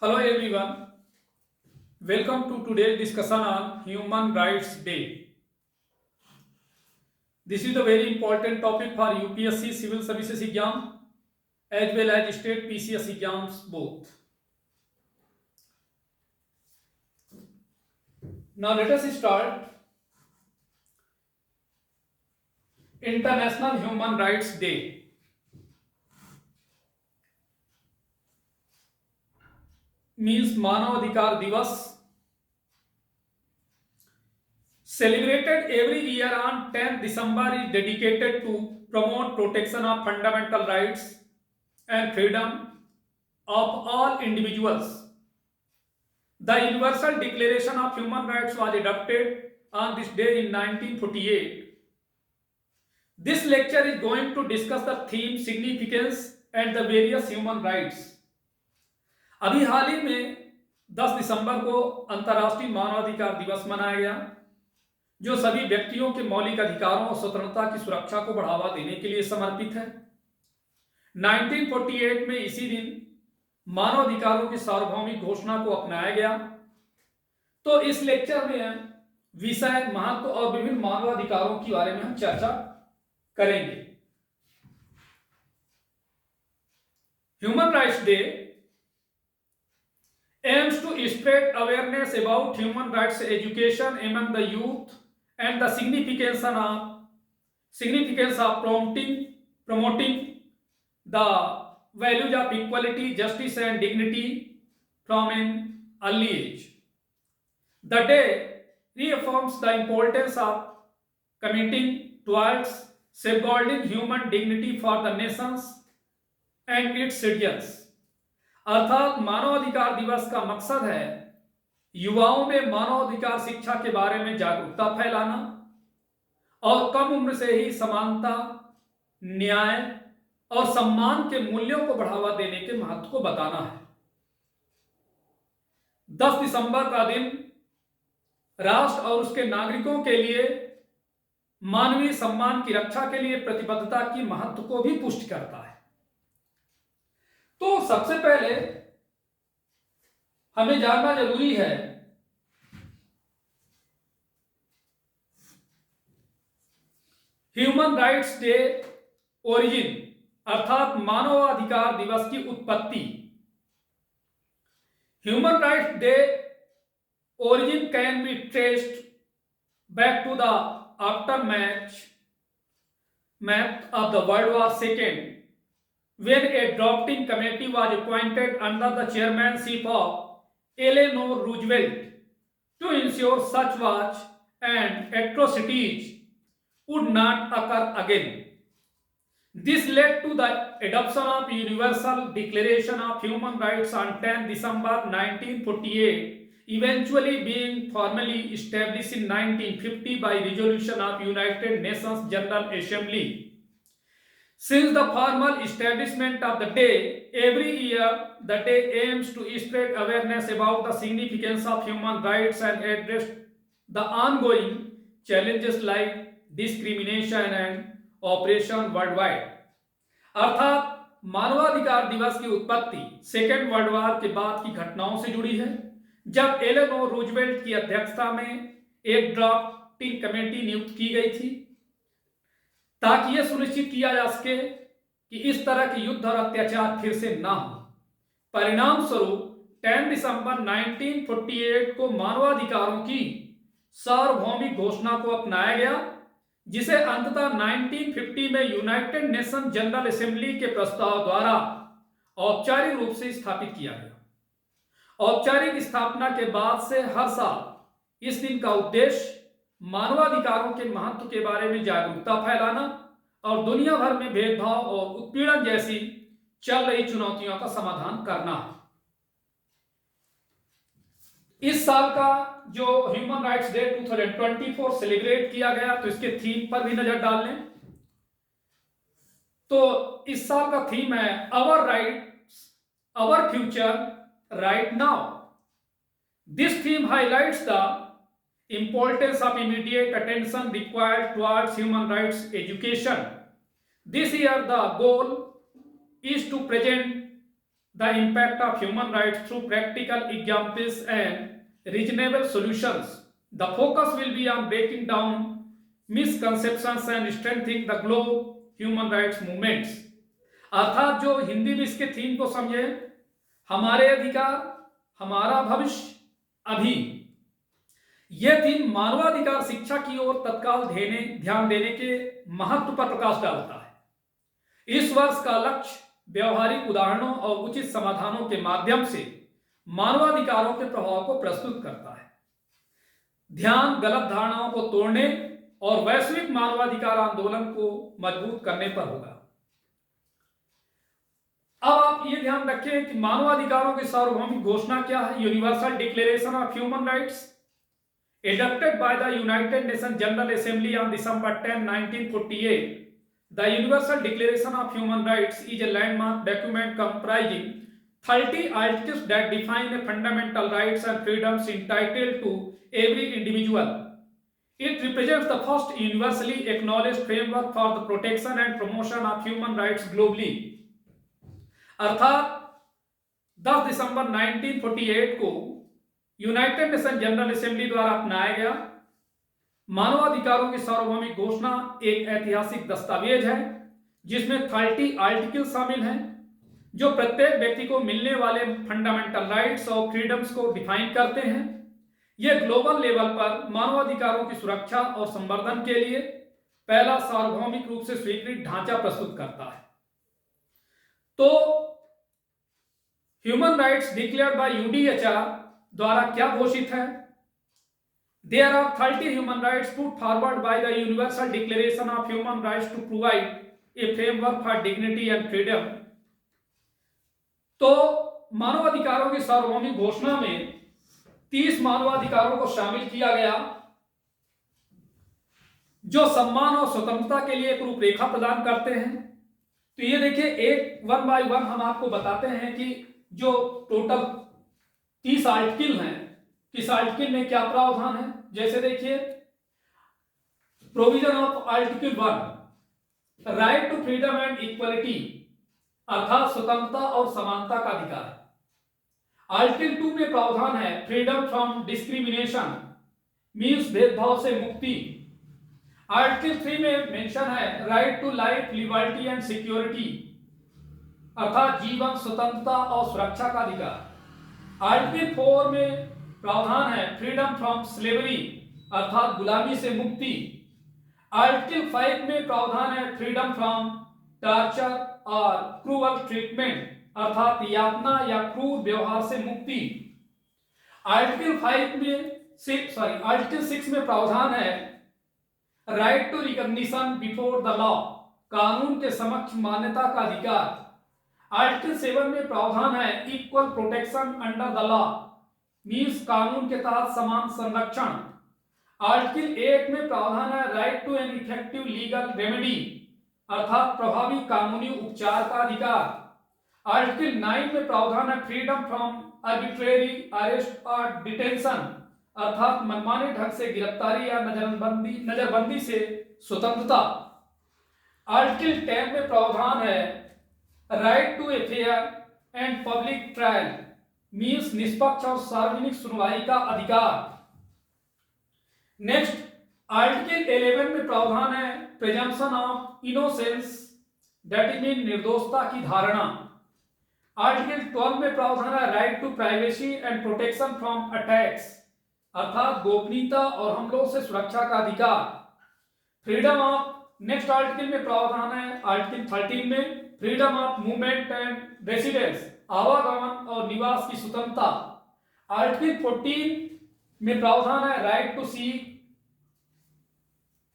Hello everyone, welcome to today's discussion on Human Rights Day. This is a very important topic for UPSC Civil Services exam as well as state PCS exams both. Now let us start. International Human Rights Day. Means मानव अधिकार दिवस, celebrated every year on 10th December, is dedicated to promote protection of fundamental rights and freedom of all individuals. The Universal Declaration of Human Rights was adopted on this day in 1948. This lecture is going to discuss the theme, significance and the various human rights. अभी हाल ही में 10 दिसंबर को अंतर्राष्ट्रीय मानवाधिकार दिवस मनाया गया, जो सभी व्यक्तियों के मौलिक अधिकारों और स्वतंत्रता की सुरक्षा को बढ़ावा देने के लिए समर्पित है। 1948 में इसी दिन मानवाधिकारों की सार्वभौमिक घोषणा को अपनाया गया। तो इस लेक्चर में विषय, महत्व और विभिन्न मानवाधिकारों के बारे में हम चर्चा करेंगे। Human rights day aims to spread awareness about human rights education among the youth and the significance of promoting the values of equality, justice and dignity from an early age. The day reaffirms the importance of committing towards safeguarding human dignity for the nations and its citizens. अर्थात मानवाधिकार दिवस का मकसद है युवाओं में मानवाधिकार शिक्षा के बारे में जागरूकता फैलाना और कम उम्र से ही समानता, न्याय और सम्मान के मूल्यों को बढ़ावा देने के महत्व को बताना है। 10 दिसंबर का दिन राष्ट्र और उसके नागरिकों के लिए मानवीय सम्मान की रक्षा के लिए प्रतिबद्धता की महत्व को भी पुष्ट करता है। तो सबसे पहले हमें जानना जरूरी है ह्यूमन राइट्स डे ओरिजिन, अर्थात मानवाधिकार दिवस की उत्पत्ति। Human rights day origin can be traced back to the aftermath of the World War II, when a drafting committee was appointed under the chairmanship of Eleanor Roosevelt to ensure such wars and atrocities would not occur again. This led to the adoption of Universal Declaration of Human Rights on 10 December 1948, eventually being formally established in 1950 by resolution of United Nations General Assembly. Since the formal establishment of the day, every year the day aims to spread awareness about the significance of human rights and address the ongoing challenges like discrimination and oppression worldwide. अर्थात मानवाधिकार दिवस की उत्पत्ति second world war के बाद की घटनाओं से जुड़ी है, जब एलेनोर रूजवेल्ट की अध्यक्षता में एक ड्राफ्टिंग कमेटी नियुक्त की गई थी ताकि यह सुनिश्चित किया जा सके कि इस तरह के युद्ध और अत्याचार फिर से ना हो। परिणाम स्वरूप 10 दिसंबर 1948 को मानवाधिकारों की सार्वभौमिक घोषणा को अपनाया गया, जिसे अंततः 1950 में यूनाइटेड नेशन जनरल असेंबली के प्रस्ताव द्वारा औपचारिक रूप से स्थापित किया गया। औपचारिक स्थापना के बाद से हर साल इस दिन का उद्देश्य मानवाधिकारों के महत्व के बारे में जागरूकता फैलाना और दुनिया भर में भेदभाव और उत्पीड़न जैसी चल रही चुनौतियों का समाधान करना है। इस साल का जो ह्यूमन राइट्स डे 2024 सेलिब्रेट किया गया, तो इसके थीम पर भी नजर डाल लें। तो इस साल का थीम है our rights, our future, right now. This theme highlights the importance of immediate attention required towards human rights education. This year the goal is to present the impact of human rights through practical examples and reasonable solutions. The focus will be on breaking down misconceptions and strengthening the global human rights movements. अर्थात जो हिंदी में इसके theme को समझे, हमारे अधिकार हमारा भविष्य अभी, यह थीम मानवाधिकार शिक्षा की ओर तत्काल ध्यान देने के महत्व पर प्रकाश डालता है। इस वर्ष का लक्ष्य व्यवहारिक उदाहरणों और उचित समाधानों के माध्यम से मानवाधिकारों के प्रभाव को प्रस्तुत करता है। ध्यान गलत धारणाओं को तोड़ने और वैश्विक मानवाधिकार आंदोलन को मजबूत करने पर होगा। अब आप ये ध्यान रखें कि मानवाधिकारों की सार्वभौमिक घोषणा क्या है। Universal declaration of human rights adopted by the United Nations General Assembly on December 10, 1948. The Universal Declaration of Human Rights is a landmark document comprising 30 articles that define the fundamental rights and freedoms entitled to every individual. It represents the first universally acknowledged framework for the protection and promotion of human rights globally. अर्थात 10 दिसंबर 1948 को United nation general assembly द्वारा अपनाया गया मानवाधिकारों की सार्वभौमिक घोषणा एक ऐतिहासिक दस्तावेज है जिसमें 30 आर्टिकल शामिल हैं जो प्रत्येक व्यक्ति को मिलने वाले फंडामेंटल राइट्स और फ्रीडम्स को डिफाइन करते हैं। यह ग्लोबल लेवल पर मानवाधिकारों की सुरक्षा और संवर्धन के लिए पहला सार्वभौमिक रूप से स्वीकृत ढांचा प्रस्तुत करता है। तो human rights declared by UDHR द्वारा क्या घोषित है? There are 30 human rights put forward by the Universal Declaration of Human Rights to provide a framework for dignity and freedom. तो मानवाधिकारों की सार्वभौमिक घोषणा में 30 मानवाधिकारों को शामिल किया गया जो सम्मान और स्वतंत्रता के लिए एक रूपरेखा प्रदान करते हैं। तो ये देखिए, एक वन बाय वन हम आपको बताते हैं कि जो टोटल 30 आर्टिकल हैं, किस आर्टिकल में क्या प्रावधान है। जैसे देखिए, provision of article 1, right to freedom and equality, अर्थात स्वतंत्रता और समानता का अधिकार। आर्टिकल 2 में प्रावधान है फ्रीडम फ्रॉम डिस्क्रिमिनेशन, मीन्स भेदभाव से मुक्ति। आर्टिकल 3 में मेंशन है right to life, liberty and security, अर्थात जीवन, स्वतंत्रता और सुरक्षा का अधिकार। आर्टिकल 4 में प्रावधान है फ्रीडम फ्रॉम स्लेवरी, अर्थात गुलामी से मुक्ति। आर्टिकल 5 में प्रावधान है फ्रीडम फ्रॉम टॉर्चर और क्रूअल ट्रीटमेंट, अर्थात यातना या क्रूर व्यवहार से मुक्ति। आर्टिकल 6 में प्रावधान है right to recognition before the law, कानून के समक्ष मान्यता का अधिकार। आर्टिकल 7 में प्रावधान है equal protection under the law, means कानून के तहत समान संरक्षण। आर्टिकल 8 में प्रावधान है right to an effective legal remedy, अर्थात प्रभावी कानूनी उपचार का अधिकार। आर्टिकल 9 में प्रावधान है फ्रीडम फ्रॉम आर्बिट्रेरी अरेस्ट और डिटेंशन, अर्थात मनमाने ढंग से गिरफ्तारी या नजरबंदी से स्वतंत्रता। आर्टिकल 10 में प्रावधान है right to a fair and public trial, means निष्पक्ष और सार्वजनिक सुनवाई का अधिकार। नेक्स्ट, आर्टिकल 11 में प्रावधान है presumption of innocence, that is mean निर्दोषता की धारणा। आर्टिकल 12 में प्रावधान है right to privacy and protection from attacks, अर्थात गोपनीयता और हमलों से सुरक्षा का अधिकार। फ्रीडम ऑफ, नेक्स्ट आर्टिकल में प्रावधान है आर्टिकल 13 में freedom of movement and residence, आवागमन और निवास की स्वतंत्रता। आर्टिकल 14 में प्रावधान है राइट टू सीक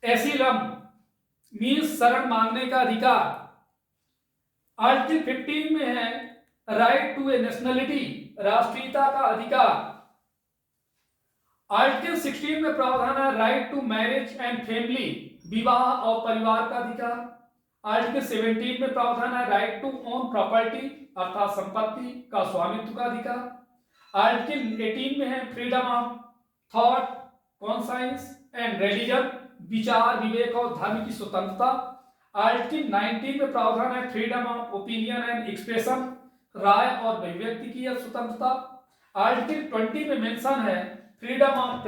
एसिलम, मीन्स शरण मांगने का अधिकार। आर्टिकल 15 में है राइट टू ए नेशनलिटी, राष्ट्रीयता का अधिकार। आर्टिकल 16 में प्रावधान है right to marriage and family, विवाह और परिवार का अधिकार। आर्टिकल 17 में प्रावधान है राइट टू ओन प्रॉपर्टी, अर्थात संपत्ति का स्वामित्व का अधिकार। आर्टिकल 18 में है freedom of thought, conscience and religion, विचार, विवेक और धर्म की स्वतंत्रता। आर्टिकल 19 में प्रावधान है freedom of opinion and expression, राय और अभिव्यक्ति की स्वतंत्रता। आर्टिकल 20 में मेंशन है freedom of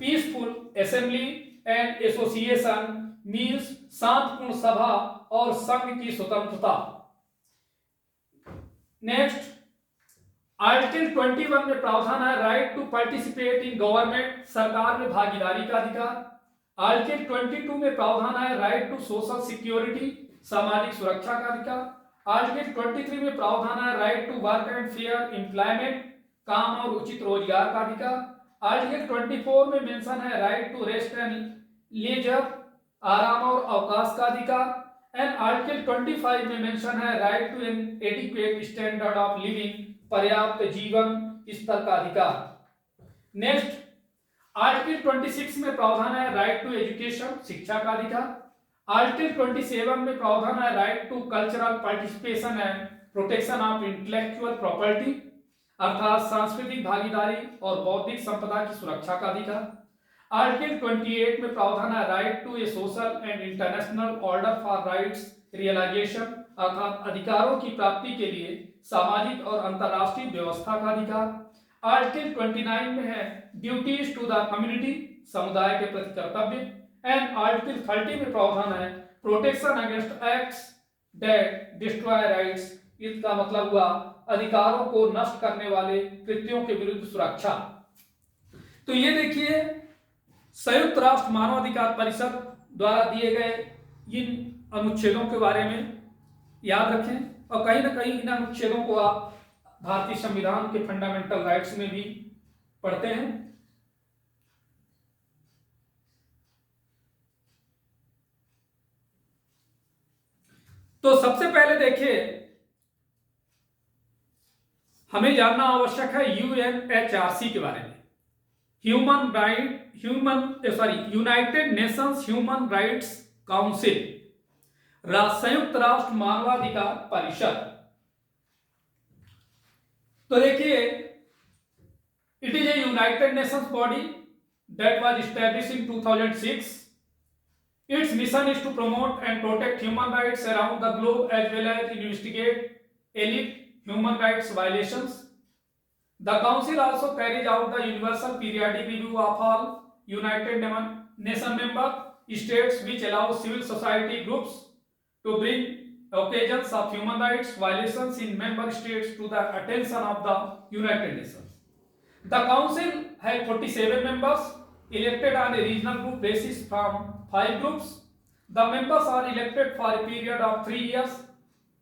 peaceful assembly and association means शांतिपूर्ण सभा और संघ की स्वतंत्रता। नेक्स्ट, आर्टिकल 21 में प्रावधान है right to participate in government, सरकार में भागीदारी का अधिकार। आर्टिकल 22 में प्रावधान है राइट टू सोशल सिक्योरिटी, सामाजिक सुरक्षा का अधिकार। आर्टिकल 23 में प्रावधान है right to work and fair employment, काम और उचित रोजगार का अधिकार। आर्टिकल 24 में मेंशन है right to rest and leisure, आराम और अवकाश का अधिकार। एंड आर्टिकल 25 में मेंशन है right to an adequate standard of living, पर्याप्त जीवन स्तर का अधिकार। नेक्स्ट, आर्टिकल 26 में प्रावधान है राइट टू एजुकेशन, शिक्षा का अधिकार। आर्टिकल 27 में प्रावधान है right to cultural participation and protection of intellectual property, अर्थात सांस्कृतिक भागीदारी और बौद्धिक संपदा की सुरक्षा का अधिकार। आर्टिकल 28 में प्रावधान है right to a social and international order for rights realisation, अर्थात अधिकारों की प्राप्ति के लिए सामाजिक और अंतर्राष्ट्रीय व्यवस्था का अधिकार। आर्टिकल 29 में है ड्यूटीज टू द कम्युनिटी, समुदाय के प्रति कर्तव्य। एंड आर्टिकल 30 में प्रावधान है protection against acts that destroy rights, इसका मतलब हुआ अधिकारों को नष्ट करने वाले कृत्यों के विरुद्ध सुरक्षा। तो ये देखिए संयुक्त राष्ट्र मानवाधिकार परिषद द्वारा दिए गए इन अनुच्छेदों के बारे में याद रखें और कहीं ना कहीं इन अनुच्छेदों को आप भारतीय संविधान के फंडामेंटल राइट्स में भी पढ़ते हैं। तो सबसे पहले देखिए हमें जानना आवश्यक है यूएनएचआरसी के बारे में, United Nations human rights council, संयुक्त राष्ट्र मानवाधिकार परिषद। तो देखिए it is a United Nations body that was established in 2006. Its mission is to promote and protect human rights around the globe as well as investigate alleged human rights violations. The Council also carries out the universal periodic review of all United Nations member states, which allows civil society groups to bring occasions of human rights violations in member states to the attention of the United Nations. The Council has 47 members elected on a regional group basis from 5 groups. The members are elected for a period of 3 years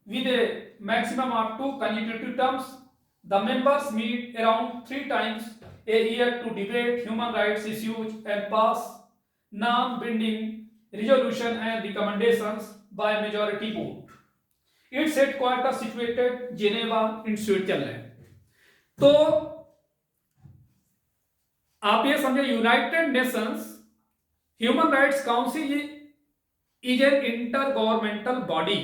with a maximum of 2 consecutive terms. The members meet around 3 times a year to debate human rights issues and pass non-binding resolution and recommendations by majority vote. Its headquarters situated Geneva in Switzerland. तो आप ये समझे United Nations human rights council is an intergovernmental body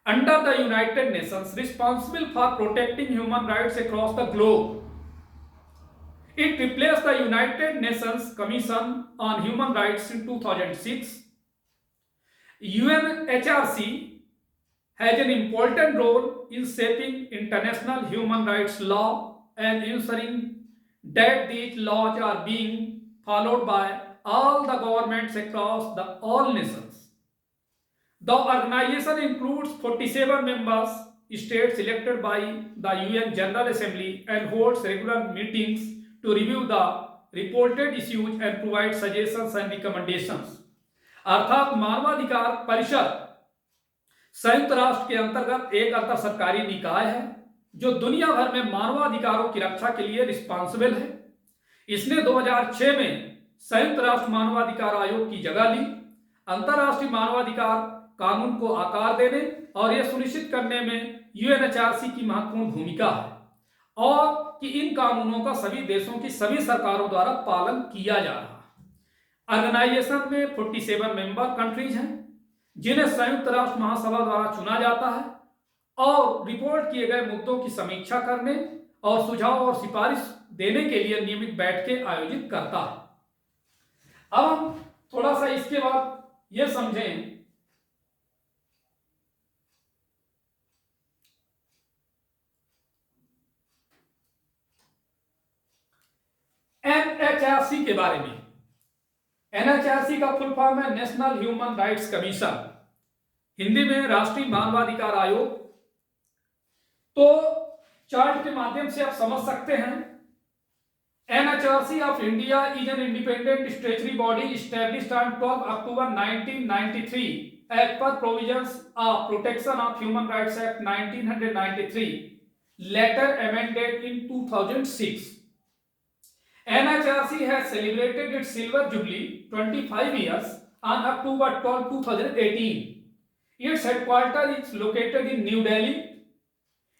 under the United Nations responsible for protecting human rights across the globe. It replaced the United Nations Commission on Human Rights in 2006. UNHRC has an important role in shaping international human rights law and ensuring that these laws are being followed by all the governments across all nations. The organization includes 47 members states elected by the UN General Assembly and holds regular meetings to review the reported issues and provide suggestions and recommendations. अर्थात मानवाधिकार परिषद संयुक्त राष्ट्र के अंतर्गत एक अंतर सरकारी निकाय है जो दुनिया भर में मानवाधिकारों की रक्षा के लिए रिस्पॉन्सिबल है. इसने 2006 में संयुक्त राष्ट्र मानवाधिकार आयोग की जगह ली. अंतर्राष्ट्रीय मानवाधिकार कानून को आकार देने और यह सुनिश्चित करने में यूएनएचआरसी की महत्वपूर्ण भूमिका है और कि इन कानूनों का सभी देशों की सभी सरकारों द्वारा पालन किया जा रहा है. ऑर्गेनाइजेशन में 47 मेंबर कंट्रीज हैं जिन्हें संयुक्त राष्ट्र महासभा द्वारा चुना जाता है और रिपोर्ट किए गए मुद्दों की समीक्षा करने और सुझाव और सिफारिश देने के लिए नियमित बैठकें आयोजित करता है. अब हम थोड़ा सा इसके बाद यह समझें एनएचआरसी के बारे में। एनएचआरसी का फुल फॉर्म है national human rights commission, Hindi में राष्ट्रीय मानवाधिकार आयोग। तो चार्ट के माध्यम से आप समझ सकते हैं, NHRC of India is an independent statutory body established on 12 October 1993 as per provisions of Protection of Human Rights Act 1993, later amended in 2006. NHRC has celebrated its silver jubilee 25 years on October 12, 2018. Its headquarters is located in New Delhi.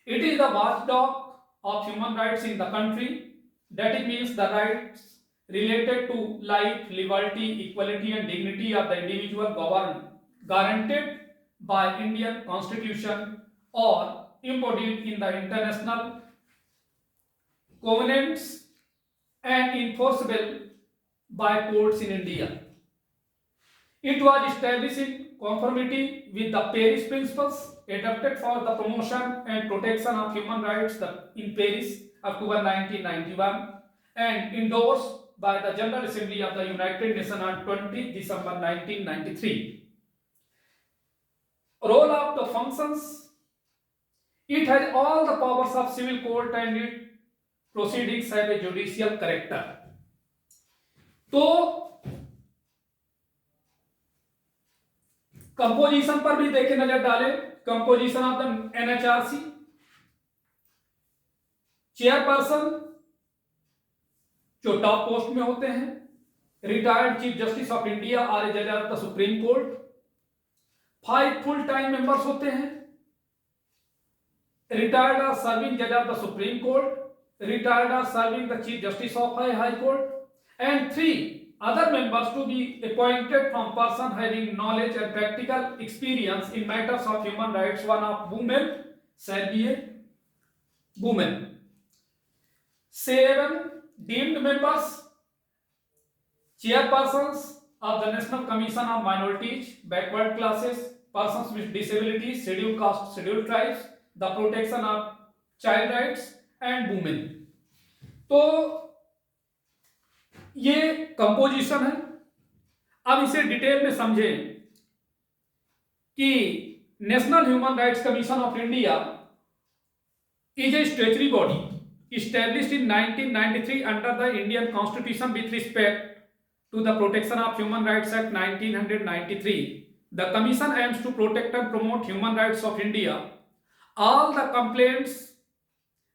It is the watchdog of human rights in the country. That it means the rights related to life, liberty, equality and dignity of the individual guaranteed by Indian Constitution or embodied in the international covenants and enforceable by courts in India. It was established in conformity with the Paris Principles adopted for the promotion and protection of human rights in Paris, October 1991, and endorsed by the General Assembly of the United Nations on 20 December 1993. Role of the functions: it has all the powers of civil court and its proceedings have a judicial character. तो composition पर भी देखे नजर डालें। Composition of the NHRC: chairperson जो top post में होते हैं, retired chief justice of India or a जज of the supreme court. 5 full time members होते हैं, रिटायर्ड आर सर्विंग जज of the supreme court, retired or serving the Chief Justice of High Court, and 3 other members to be appointed from person having knowledge and practical experience in matters of human rights. One of women shall be a woman. 7 deemed members: chairpersons of the National Commission of Minorities, backward classes, persons with disabilities, scheduled caste, scheduled tribes, the protection of child rights and women. तो ये composition है। अब इसे detail में समझें कि national human rights commission of India is a statutory body established in 1993 under the Indian Constitution with respect to the Protection of Human Rights Act 1993. The commission aims to protect and promote human rights of India. All the complaints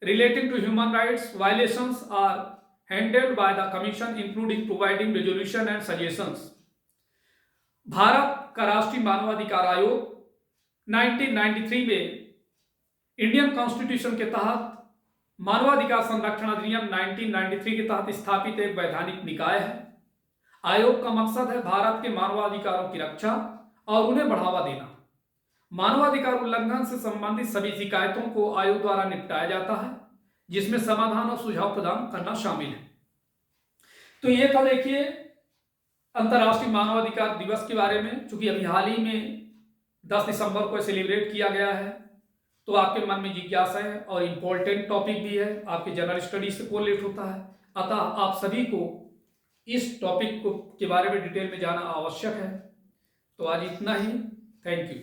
relating to human rights violations are handled by the commission, including providing resolution and suggestions. Bharat का राष्ट्रीय मानवाधिकार आयोग 1993 में Indian constitution के तहत मानवाधिकार संरक्षण अधिनियम 1993 के तहत स्थापित एक वैधानिक निकाय है। आयोग का मकसद है भारत के मानवाधिकारों की रक्षा और उन्हें बढ़ावा देना। मानवाधिकार उल्लंघन से संबंधित सभी शिकायतों को आयोग द्वारा निपटाया जाता है, जिसमें समाधान और सुझाव प्रदान करना शामिल है। तो ये था देखिए अंतर्राष्ट्रीय मानवाधिकार दिवस के बारे में। चूंकि अभी हाल ही में 10 दिसंबर को सेलिब्रेट किया गया है, तो आपके मन में जिज्ञासा है और इम्पोर्टेंट टॉपिक भी है, आपके जनरल स्टडी से कोरिलेट होता है। अतः आप सभी को इस टॉपिक के बारे में डिटेल में जाना आवश्यक है। तो आज इतना ही। Thank you.